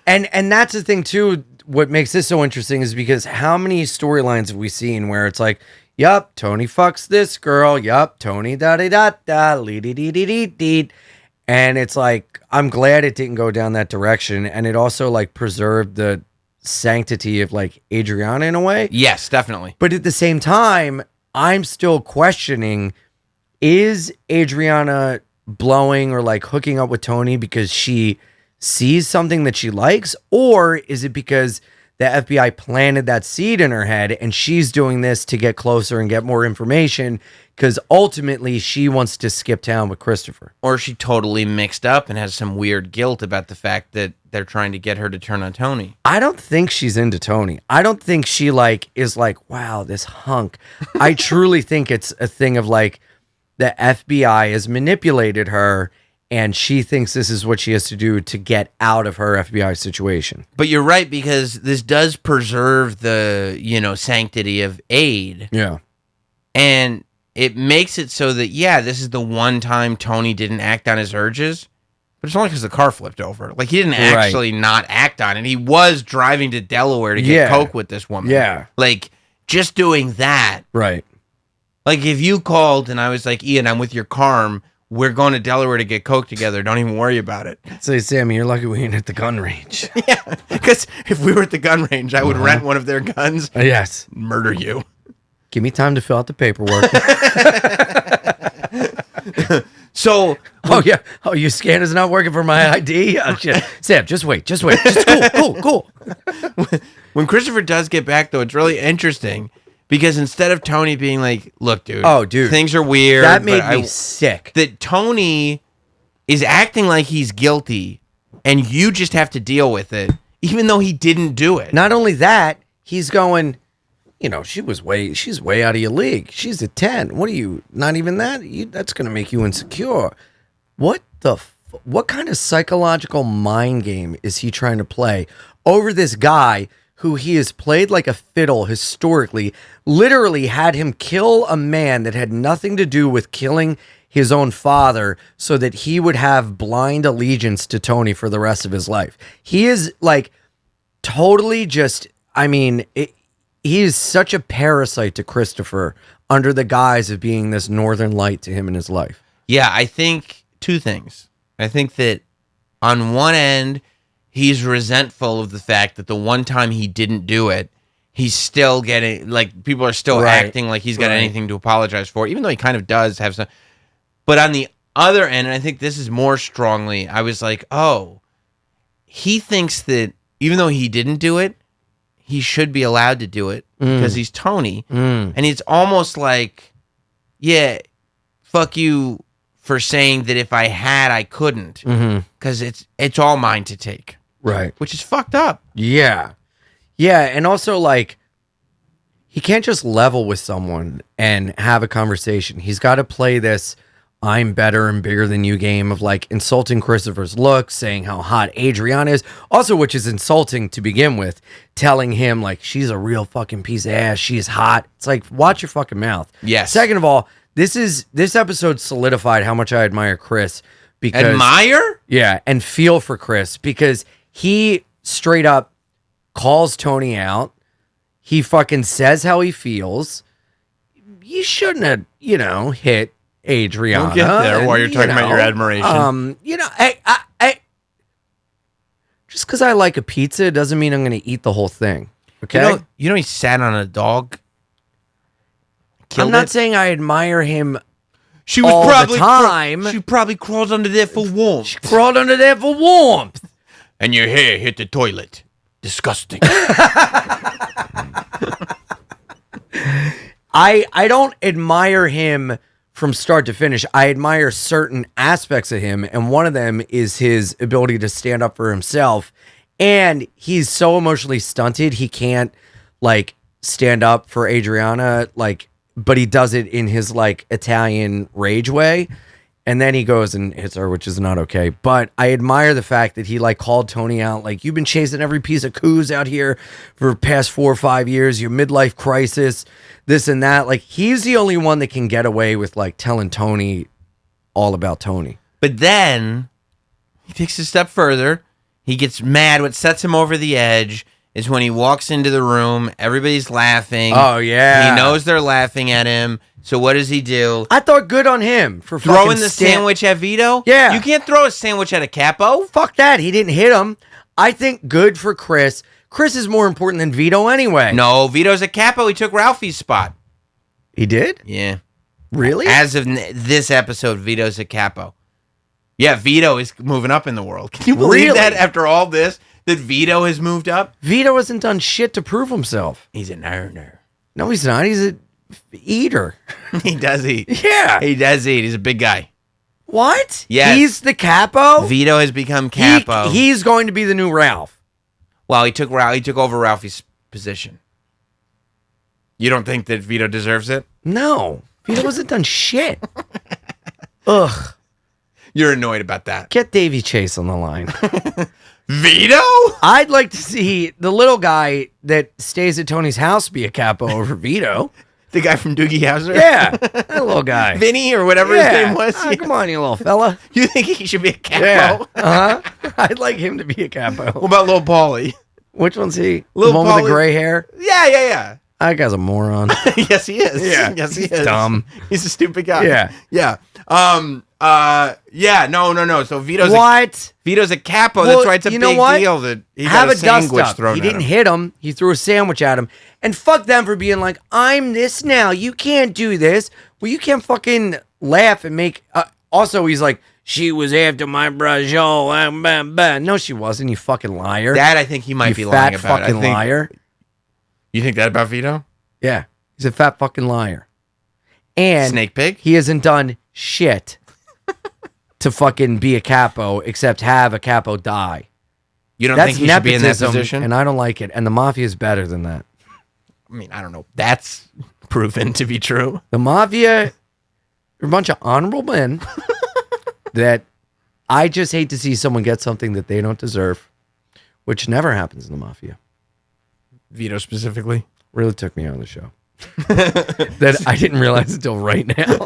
And that's the thing too. What makes this so interesting is because how many storylines have we seen where it's like, yup, Tony fucks this girl. Yup, Tony da da da da lee dee dee dee dee dee. And it's like, I'm glad it didn't go down that direction. And it also like preserved the sanctity of like Adriana in a way. Yes, definitely. But at the same time, I'm still questioning, is Adriana blowing or like hooking up with Tony because she sees something that she likes, or is it because the FBI planted that seed in her head and she's doing this to get closer and get more information because ultimately she wants to skip town with Christopher? Or she totally mixed up and has some weird guilt about the fact that they're trying to get her to turn on Tony. I don't think she's into Tony. I don't think she like is like, wow, this hunk. I truly think it's a thing of like the FBI has manipulated her and she thinks this is what she has to do to get out of her FBI situation. But you're right, because this does preserve the, sanctity of aid. Yeah. And it makes it so that, this is the one time Tony didn't act on his urges, but it's only because the car flipped over. Like, he didn't actually not act on it. He was driving to Delaware to get coke with this woman. Yeah. Like, just doing that. Right. Like, if you called and I was like, Ian, I'm with your Carm, we're going to Delaware to get coke together. Don't even worry about it. Say, Sammy, you're lucky we ain't at the gun range. Yeah, because if we were at the gun range, I would rent one of their guns. Yes. Murder you. Give me time to fill out the paperwork. So, your scanner's not working for my ID? Oh, shit. Sam, just wait. Just cool. When Christopher does get back, though, it's really interesting. Because instead of Tony being like, look, dude, things are weird. That made me sick. That Tony is acting like he's guilty and you just have to deal with it, even though he didn't do it. Not only that, he's going, she's way out of your league. She's a 10. What are you, not even that? That's going to make you insecure. What kind of psychological mind game is he trying to play over this guy who he has played like a fiddle historically, literally had him kill a man that had nothing to do with killing his own father so that he would have blind allegiance to Tony for the rest of his life. He is like totally just, he is such a parasite to Christopher under the guise of being this northern light to him in his life. Yeah, I think two things. I think that on one end, he's resentful of the fact that the one time he didn't do it, he's still getting, like, people are still acting like he's got anything to apologize for, even though he kind of does have some. But on the other end, and I think this is more strongly, I was like, oh, he thinks that even though he didn't do it, he should be allowed to do it because he's Tony. And it's almost like, yeah, fuck you for saying that if I had, I couldn't, because it's all mine to take. Right. Which is fucked up. Yeah. Yeah. And also, like, he can't just level with someone and have a conversation. He's got to play this I'm better and bigger than you game of, like, insulting Christopher's looks, saying how hot Adriana is. Also, which is insulting to begin with, telling him, like, she's a real fucking piece of ass. She's hot. It's like, watch your fucking mouth. Yes. Second of all, this episode solidified how much I admire Chris. Because, admire? Yeah, and feel for Chris because he straight up calls Tony out. He fucking says how he feels. You shouldn't have, hit Adriana. Don't get there while you're talking about your admiration. I just because I like a pizza doesn't mean I'm going to eat the whole thing. Okay? He sat on a dog. I'm not saying I admire him. She was all probably the time. She probably crawled under there for warmth. She crawled under there for warmth. And your hair hit the toilet. Disgusting. I don't admire him from start to finish. I admire certain aspects of him, and one of them is his ability to stand up for himself. And he's so emotionally stunted, he can't, like, stand up for Adriana, like, but he does it in his, like, Italian rage way. And then he goes and hits her, which is not okay. But I admire the fact that he like called Tony out. Like, you've been chasing every piece of coos out here for the past 4 or 5 years, your midlife crisis, this and that. Like, he's the only one that can get away with like telling Tony all about Tony. But then he takes a step further. He gets mad. What sets him over the edge is when he walks into the room. Everybody's laughing. Oh, yeah. He knows they're laughing at him. So what does he do? I thought good on him for Throwing the sandwich at Vito? Yeah. You can't throw a sandwich at a capo. Fuck that. He didn't hit him. I think good for Chris. Chris is more important than Vito anyway. No, Vito's a capo. He took Ralphie's spot. He did? Yeah. Really? As of this episode, Vito's a capo. Yeah, Vito is moving up in the world. Can you believe Really? that after all this, that Vito has moved up? Vito hasn't done shit to prove himself. He's an earner. No, he's not. He's a eater. He does eat. Yeah. He does eat. He's a big guy. What? Yes. He's the capo? Vito has become capo. He's going to be the new Ralph. Well, he took over Ralphie's position. You don't think that Vito deserves it? No. Vito hasn't done shit. Ugh. You're annoyed about that. Get Davy Chase on the line. Vito? I'd like to see the little guy that stays at Tony's house be a capo over Vito. The guy from Doogie Howser? Yeah, that little guy. Vinny or whatever his name was? Come on, you little fella. You think he should be a capo? Yeah. Uh-huh. I'd like him to be a capo. What about Lil Paulie? Which one's he? Lil the one with Paulie? the gray hair? Yeah. That guy's a moron. Yes, he is. Yeah. Yes, he He's is. dumb. He's a stupid guy. Yeah. Yeah. No. So Vito's a capo. Well, That's why it's a you know big what? deal that he Have got a a dust sandwich up. thrown He at didn't him. hit him. He threw a sandwich at him. And fuck them for being like, I'm this now. You can't do this. Well, you can't fucking laugh and make... also, he's like, she was after my brush. Oh, no, she wasn't. You fucking liar. That I think he might be you lying fat about. fucking liar. You think that about Vito? Yeah. He's a fat fucking liar. And Snake pig? he hasn't done shit to fucking be a capo except have a capo die. You don't That's think he should be in that nepotism, position? and I don't like it. And the mafia is better than that. I mean, I don't know. That's proven to be true. The mafia are a bunch of honorable men that I just hate to see someone get something that they don't deserve, which never happens in the mafia. Vito specifically. Really took me out of the show. That I didn't realize until right now.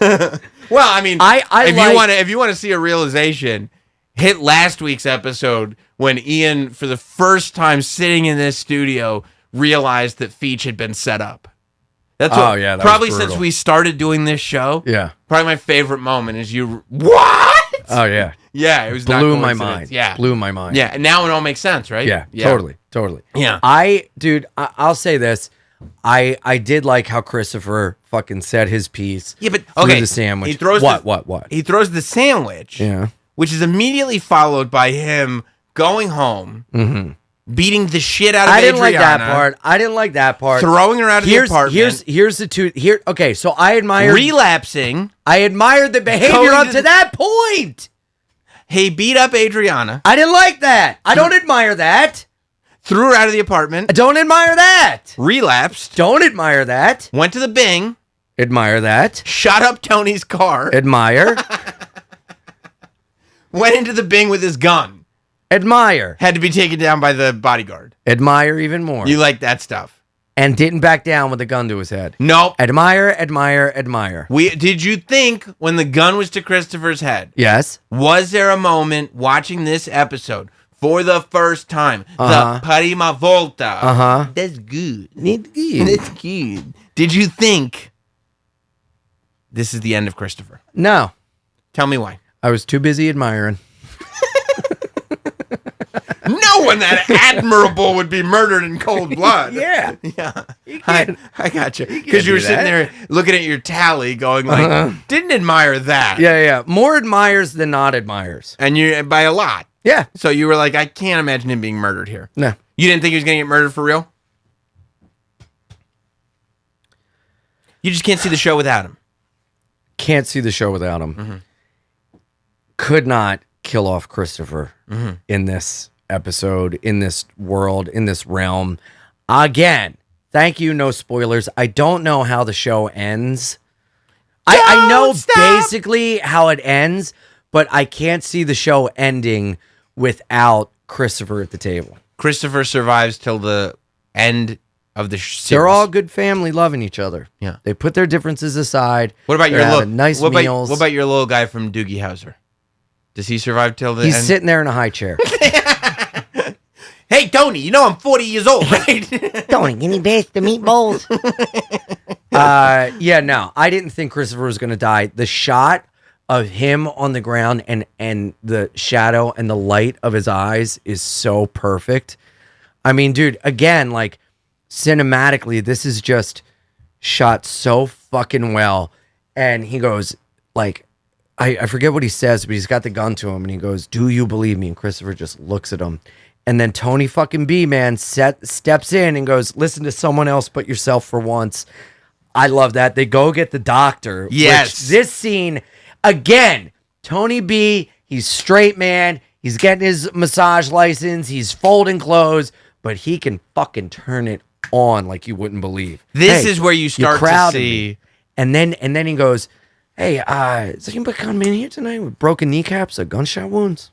Well, I mean, if you want to see a realization, hit last week's episode when Ian, for the first time sitting in this studio, realized that Feach had been set up. That's what, that probably was brutal. since we started doing this show. Yeah. Probably my favorite moment is you. What? Oh yeah. Yeah, it was not Blew my coincidence. mind. Yeah, Blew my mind. Yeah, and now it all makes sense, right? Yeah. Totally. Yeah. I'll say this. I did like how Christopher fucking said his piece. Yeah, but threw okay. the sandwich. He throws what? He throws the sandwich. Yeah. Which is immediately followed by him going home, beating the shit out of I didn't Adriana, like that part. throwing her out of the apartment. Here's the two. Here. Okay, so I admired relapsing. I admired the behavior Going up to to the- that point. He beat up Adriana, I didn't like that. I don't admire that. threw her out of the apartment, I don't admire that. relapsed, Don't admire that. went to the Bing, Admire that. shot up Tony's car, Admire. went into the Bing with his gun, Admire. had to be taken down by the bodyguard. Admire even more. You like that stuff? And didn't back down with a gun to his head. Nope. Admire. Admire. Did you think when the gun was to Christopher's head, Yes. was there a moment watching this episode for the first time, the Prima Volta? That's good. That's good. Did you think this is the end of Christopher? No. Tell me why. I was too busy admiring. No one that admirable would be murdered in cold blood. Yeah. Yeah. can't- I got you. Because you do were sitting that. there looking at your tally going like, didn't admire that. Yeah. More admires than not admires. And you by a lot. Yeah. So you were like, I can't imagine him being murdered here. No. You didn't think he was going to get murdered for real? You just can't see the show without him. Can't see the show without him. Could not kill off Christopher in this episode, in this world, in this realm. Again, thank you. No spoilers. I don't know how the show ends. I know stop. basically how it ends, but I can't see the show ending without Christopher at the table. Christopher survives till the end of the series. They're all good family, loving each other. Yeah. They put their differences aside. What about They're your little having nice what meals? What about your little guy from Doogie Howser? Does he survive till the He's end? sitting there in a high chair. Hey, Tony, you know I'm 40 years old, right? Tony, can you pass the meatballs? Yeah, no, I didn't think Christopher was going to die. The shot of him on the ground and the shadow and the light of his eyes is so perfect. I mean, dude, again, like cinematically, this is just shot so fucking well. And he goes, like, I forget what he says, but he's got the gun to him and he goes, "Do you believe me?" And Christopher just looks at him. And then Tony fucking B, man, steps in and goes, "Listen to someone else but yourself for once." I love that. They go get the doctor. Yes. Which this scene, again, Tony B, he's straight, man. He's getting his massage license. He's folding clothes, but he can fucking turn it on like you wouldn't believe. This Hey, is where you start to crowded see. me. And then he goes, "Hey, is anybody coming in here tonight with broken kneecaps or gunshot wounds?"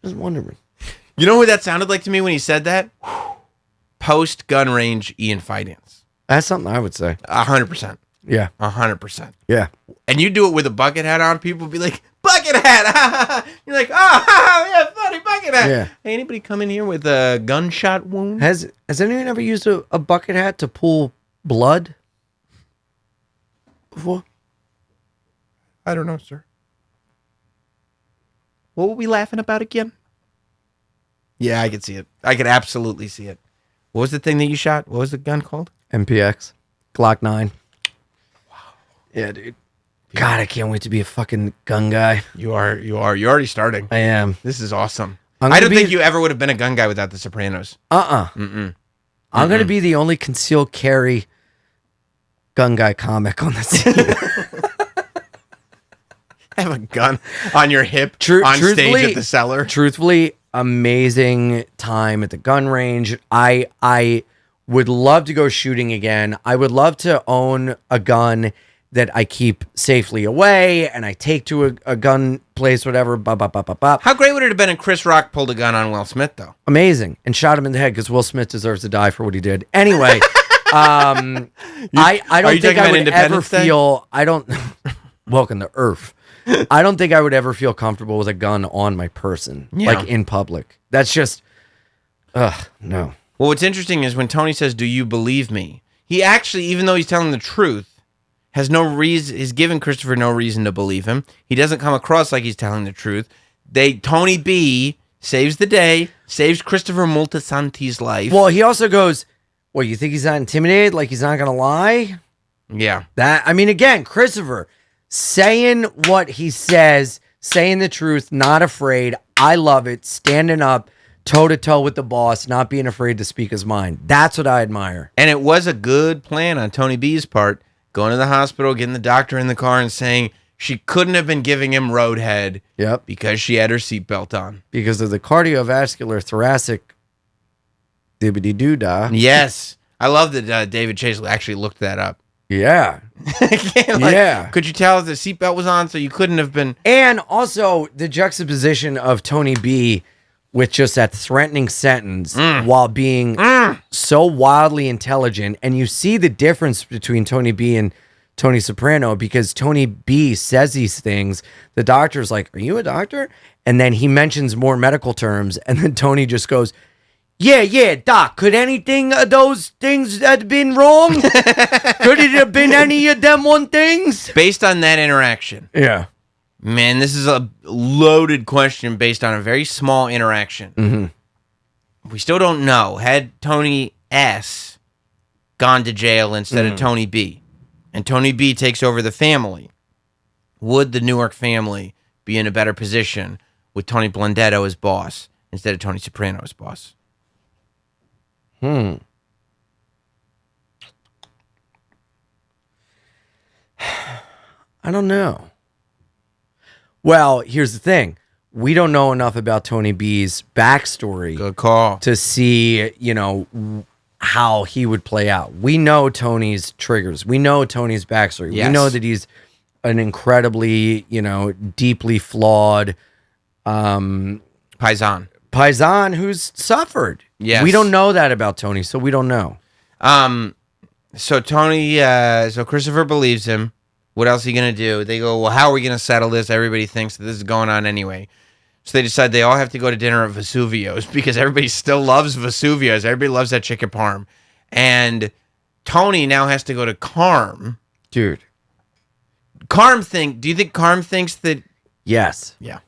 Just wondering. You know who that sounded like to me when he said that? Post gun range Ian Fidance. That's something I would say. 100%. Yeah. 100%. Yeah. And you do it with a bucket hat on, people be like, "Bucket hat!" You're like, "Oh, yeah, funny bucket hat." Yeah. Hey, anybody come in here with a gunshot wound? Has anyone ever used a bucket hat to pull blood before? I don't know, sir. What were we laughing about again? Yeah, I could see it. I could absolutely see it. What was the thing that you shot? What was the gun called? MPX. Glock 9. Wow. Yeah, dude. God, I can't wait to be a fucking gun guy. You are. You're already starting. I am. This is awesome. I'm I gonna don't think be- you ever would have been a gun guy without The Sopranos. I'm going to be the only concealed carry gun guy comic on the scene. Have a gun on your hip on stage Truthfully- at the cellar. Truthfully, amazing time at the gun range. I would love to go shooting again. I would love to own a gun that I keep safely away and I take to a gun place, whatever. How great would it have been if Chris Rock pulled a gun on Will Smith, though? Amazing. And shot him in the head because Will Smith deserves to die for what he did. Anyway, I don't you think talking I about would ever Independence Day? feel, I don't, welcome to Earth. I don't think I would ever feel comfortable with a gun on my person, Yeah. like in public. That's just, no. Well, what's interesting is when Tony says, "Do you believe me?" He actually, even though he's telling the truth, has no reason. Is giving Christopher no reason to believe him. He doesn't come across like he's telling the truth. Tony B saves the day, saves Christopher Moltisanti's life. Well, he also goes, "Well, you think he's not intimidated? Like he's not going to lie?" Yeah. Again, Christopher saying what he says, saying the truth, not afraid. I love it. Standing up, toe to toe with the boss, not being afraid to speak his mind. That's what I admire. And it was a good plan on Tony B's part, going to the hospital, getting the doctor in the car, and saying she couldn't have been giving him roadhead Yep. because she had her seatbelt on. Because of the cardiovascular thoracic dibbity doo dah. Yes. I love that David Chase actually looked that up. Yeah. Yeah. Could you tell if the seatbelt was on so you couldn't have been... And also the juxtaposition of Tony B with just that threatening sentence while being so wildly intelligent. And you see the difference between Tony B and Tony Soprano because Tony B says these things. The doctor's like, "Are you a doctor?" And then he mentions more medical terms. And then Tony just goes, yeah, doc, could anything of those things have been wrong? Could it have been any of them one things? Based on that interaction, Yeah. man, this is a loaded question based on a very small interaction. Mm-hmm. We still don't know. Had Tony S gone to jail instead of Tony B, and Tony B takes over the family, would the Newark family be in a better position with Tony Blundetto as boss instead of Tony Soprano as boss? I don't know. Well, here's the thing. We don't know enough about Tony B's backstory Good call. to see, how he would play out. We know Tony's triggers. We know Tony's backstory. Yes. We know that he's an incredibly, deeply flawed Paisan. who's suffered. Yes. We don't know that about Tony, so we don't know. So Tony, so Christopher believes him. What else are you going to do? They go, well, how are we going to settle this? Everybody thinks that this is going on anyway. So they decide they all have to go to dinner at Vesuvio's because everybody still loves Vesuvio's. Everybody loves that chicken parm. And Tony now has to go to Carm. Dude. Do you think Carm thinks that? Yes. Yeah.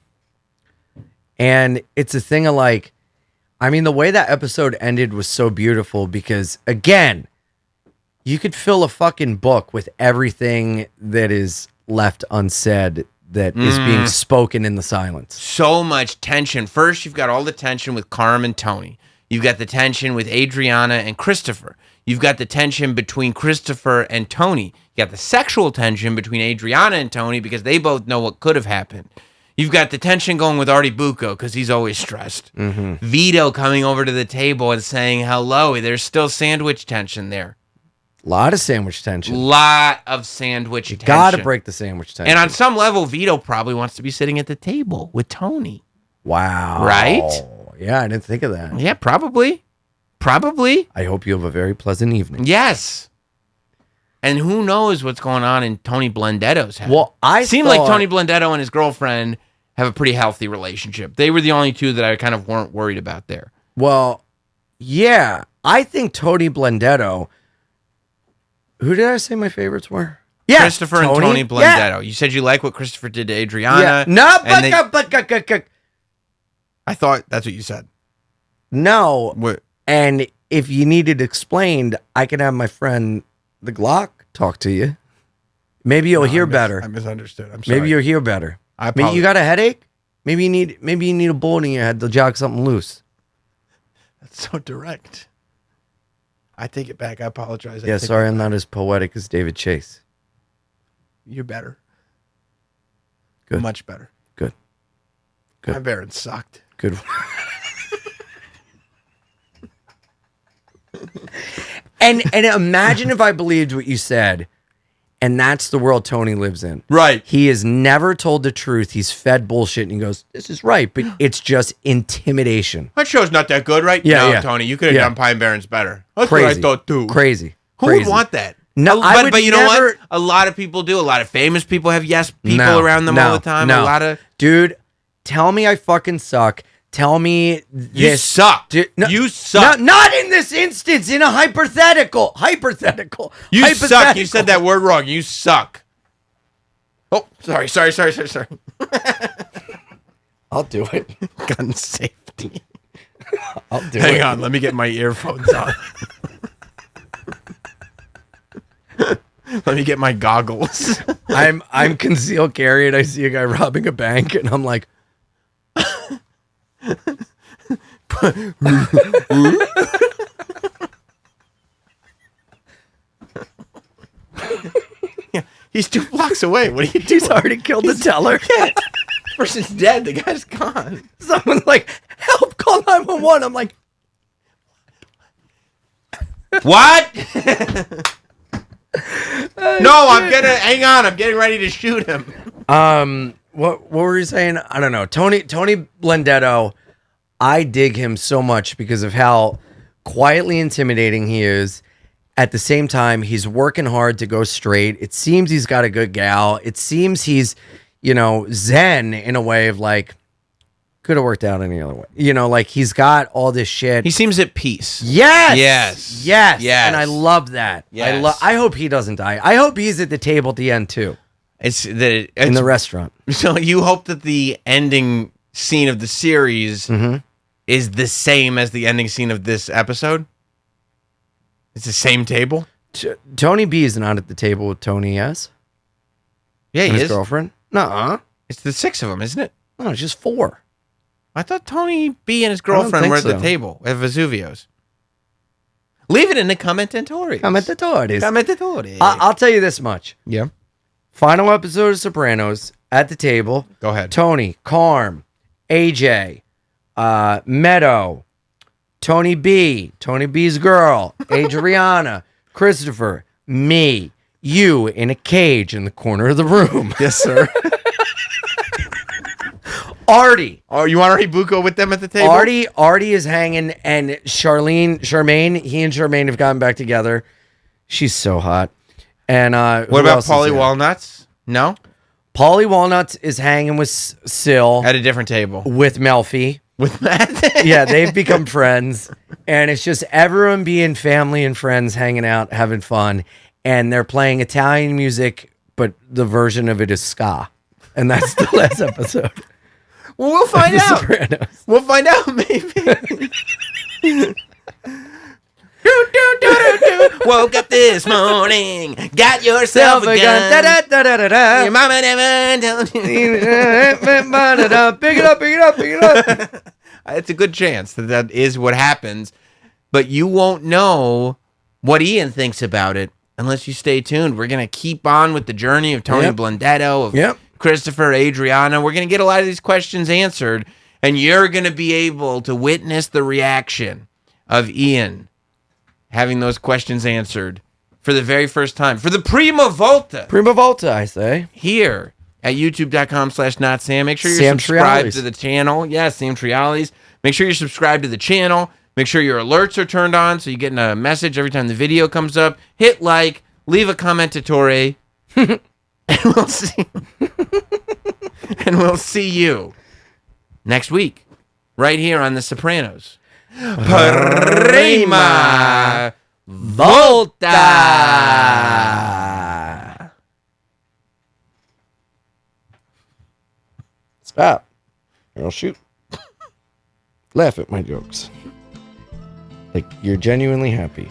And it's a thing of like, I mean, the way that episode ended was so beautiful because, again, you could fill a fucking book with everything that is left unsaid that is being spoken in the silence. So much tension. First, you've got all the tension with Carm and Tony. You've got the tension with Adriana and Christopher. You've got the tension between Christopher and Tony. You got the sexual tension between Adriana and Tony because they both know what could have happened. You've got the tension going with Artie Bucco because he's always stressed. Vito coming over to the table and saying hello. There's still sandwich tension there. A lot of sandwich tension. Lot of sandwich tension. Gotta break the sandwich tension. And on some level, Vito probably wants to be sitting at the table with Tony. Wow. Right? Yeah, I didn't think of that. Yeah, probably. Probably. I hope you have a very pleasant evening. Yes. And who knows what's going on in Tony Blendetto's head. Well, Seemed like Tony Blendetto and his girlfriend have a pretty healthy relationship. They were the only two that I kind of weren't worried about there. Well, yeah. I think Tony Blendetto... Who did I say my favorites were? Yeah, Christopher and Tony Blendetto. Yeah. You said you like what Christopher did to Adriana. Yeah. No, but I thought that's what you said. No. What? And if you need it explained, I can have my friend the Glock talk to you. Maybe you'll hear better. I misunderstood. I'm sorry. Maybe you'll hear better. Maybe you got a headache? Maybe you need a bullet in your head to jog something loose. That's so direct. I take it back. I apologize. Yeah, sorry I'm not as poetic as David Chase. You're better. Good. Much better. Good. My Baron sucked. Good. and imagine if I believed what you said, and that's the world Tony lives in. Right. He is never told the truth. He's fed bullshit, and he goes, "This is right," but it's just intimidation. That show's not that good, right? Yeah, no, yeah. Tony, you could have done Pine Barrens better. That's Crazy. what I thought too. Crazy. Who would want that? No, but you know what? A lot of people do. A lot of famous people have yes people around them all the time. A lot of dude, tell me I fucking suck. Tell me you suck. You suck. Not in this instance. In a hypothetical. You suck. You said that word wrong. You suck. Oh, sorry. I'll do it. Gun safety. I'll do it. Hang on. Let me get my earphones on. Let me get my goggles. I'm concealed carry and I see a guy robbing a bank and I'm like, yeah, he's 2 blocks away. What do you do? He's already killed the teller. Yeah. Person's dead. The guy's gone. Someone's like, help, call 911. I'm like, what? No, hang on. I'm getting ready to shoot him. What were you saying? I don't know. Tony Blendetto, I dig him so much because of how quietly intimidating he is. At the same time, he's working hard to go straight. It seems he's got a good gal. It seems he's, zen in a way of like, could have worked out any other way. Like he's got all this shit. He seems at peace. Yes. And I love that. Yes. I hope he doesn't die. I hope he's at the table at the end too. It's in the restaurant. So you hope that the ending scene of the series is the same as the ending scene of this episode? It's the same table? Tony B is not at the table with Tony S. Yeah, he his is. girlfriend. Nuh-uh. It's the 6 of them, isn't it? No, it's just 4. I thought Tony B and his girlfriend were at the table at Vesuvio's. Leave it in the commentatori. Commentatori. I'll tell you this much. Yeah. Final episode of Sopranos at the table. Go ahead. Tony, Carm, AJ, Meadow, Tony B, Tony B's girl, Adriana, Christopher, me, you in a cage in the corner of the room. Yes, sir. Artie. Oh, you want Buko with them at the table? Artie is hanging, and Charmaine, he and Charmaine have gotten back together. She's so hot. And what about Paulie Walnuts? No? Paulie Walnuts is hanging with Syl. At a different table. With Melfi. With Matt? Yeah, they've become friends. And it's just everyone being family and friends, hanging out, having fun. And they're playing Italian music, but the version of it is ska. And that's the last episode. Well, we'll find out. Sopranos. We'll find out, maybe. Woke up this morning, got yourself a gun. Da-da-da-da-da-da. Your mama never told you. Pick it up. It's a good chance that is what happens, but you won't know what Ian thinks about it unless you stay tuned. We're going to keep on with the journey of Tony Blundetto, of Christopher, Adriana. We're going to get a lot of these questions answered, and you're going to be able to witness the reaction of Ian having those questions answered for the very first time. For the Prima Volta. Prima Volta, I say. Here at youtube.com/notsam. Make sure you're Sam subscribed Trialis. to the channel. Yes, Sam Trialis. Make sure you're subscribed to the channel. Make sure your alerts are turned on so you get a message every time the video comes up. Hit like. Leave a commentatore. And we'll see. And we'll see you next week right here on The Sopranos. Prima Volta. Stop. Or I'll shoot. Laugh at my jokes. Like you're genuinely happy.